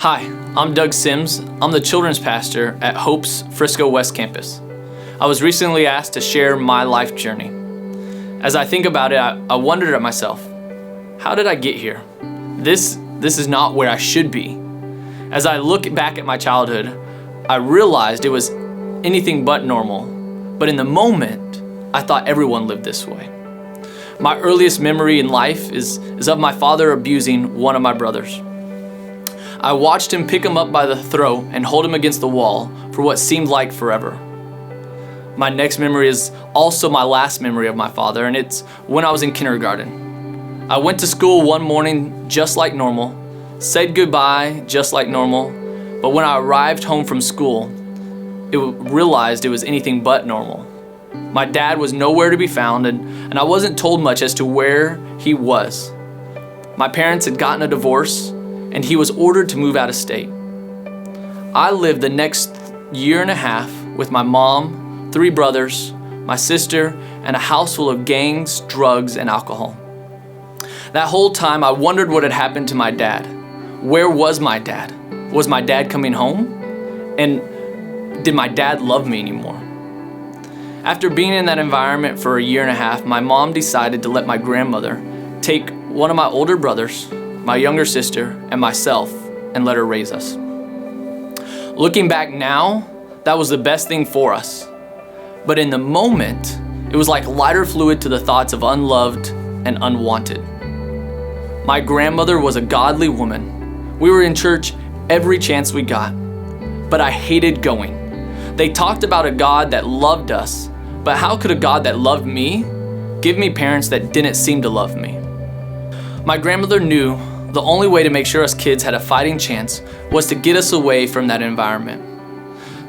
Hi, I'm Doug Sims. I'm the children's pastor at Hope's Frisco West Campus. I was recently asked to share my life journey. As I think about it, I wondered at myself, how did I get here? This is not where I should be. As I look back at my childhood, I realized it was anything but normal. But in the moment, I thought everyone lived this way. My earliest memory in life is of my father abusing one of my brothers. I watched him pick him up by the throat and hold him against the wall for what seemed like forever. My next memory is also my last memory of my father, and it's when I was in kindergarten. I went to school one morning just like normal, said goodbye just like normal, but when I arrived home from school, I realized it was anything but normal. My dad was nowhere to be found, and I wasn't told much as to where he was. My parents had gotten a divorce, and he was ordered to move out of state. I lived the next year and a half with my mom, 3 brothers, my sister, and a house full of gangs, drugs, and alcohol. That whole time, I wondered what had happened to my dad. Where was my dad? Was my dad coming home? And did my dad love me anymore? After being in that environment for a year and a half, my mom decided to let my grandmother take one of my older brothers, my younger sister, and myself, and let her raise us. Looking back now, that was the best thing for us. But in the moment, it was like lighter fluid to the thoughts of unloved and unwanted. My grandmother was a godly woman. We were in church every chance we got, but I hated going. They talked about a God that loved us, but how could a God that loved me give me parents that didn't seem to love me? My grandmother knew the only way to make sure us kids had a fighting chance was to get us away from that environment.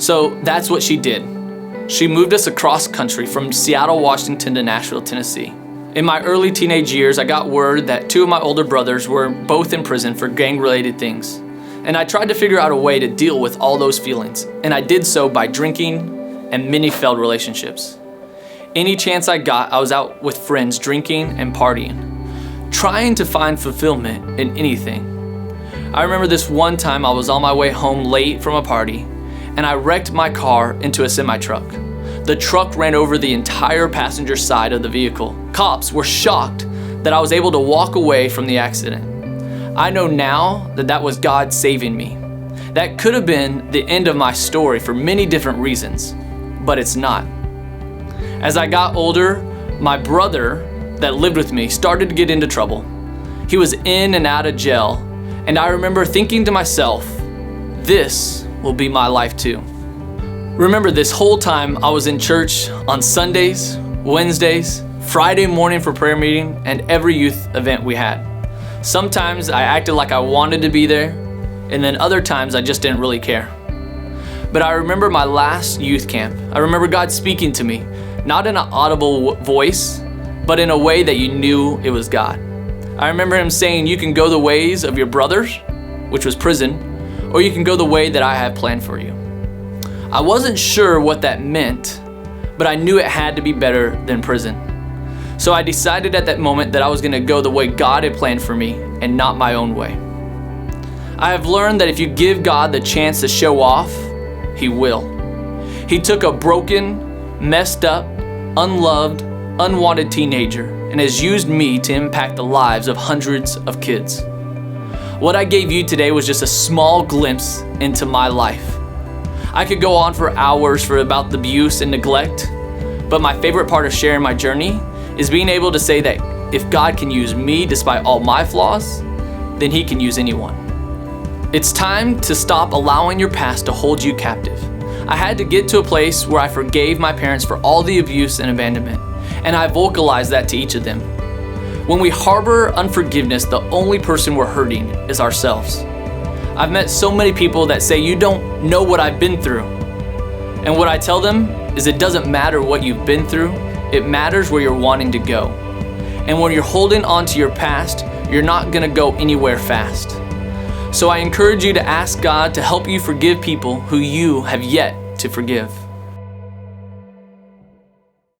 So that's what she did. She moved us across country from Seattle, Washington to Nashville, Tennessee. In my early teenage years, I got word that 2 of my older brothers were both in prison for gang-related things. And I tried to figure out a way to deal with all those feelings. And I did so by drinking and many failed relationships. Any chance I got, I was out with friends drinking and partying, trying to find fulfillment in anything. I remember this one time I was on my way home late from a party, and I wrecked my car into a semi-truck. The truck ran over the entire passenger side of the vehicle. Cops were shocked that I was able to walk away from the accident. I know now that that was God saving me. That could have been the end of my story for many different reasons, but it's not. As I got older, my brother that lived with me started to get into trouble. He was in and out of jail, and I remember thinking to myself, this will be my life too. Remember, this whole time I was in church on Sundays, Wednesdays, Friday morning for prayer meeting, and every youth event we had. Sometimes I acted like I wanted to be there, and then other times I just didn't really care. But I remember my last youth camp. I remember God speaking to me, not in an audible voice, but in a way that you knew it was God. I remember him saying, you can go the ways of your brothers, which was prison, or you can go the way that I have planned for you. I wasn't sure what that meant, but I knew it had to be better than prison. So I decided at that moment that I was gonna go the way God had planned for me and not my own way. I have learned that if you give God the chance to show off, he will. He took a broken, messed up, unloved, unwanted teenager and has used me to impact the lives of hundreds of kids. What I gave you today was just a small glimpse into my life. I could go on for hours about the abuse and neglect, but my favorite part of sharing my journey is being able to say that if God can use me despite all my flaws, then he can use anyone. It's time to stop allowing your past to hold you captive. I had to get to a place where I forgave my parents for all the abuse and abandonment, and I vocalized that to each of them. When we harbor unforgiveness, the only person we're hurting is ourselves. I've met so many people that say, you don't know what I've been through. And what I tell them is it doesn't matter what you've been through, it matters where you're wanting to go. And when you're holding on to your past, you're not gonna go anywhere fast. So I encourage you to ask God to help you forgive people who you have yet to forgive.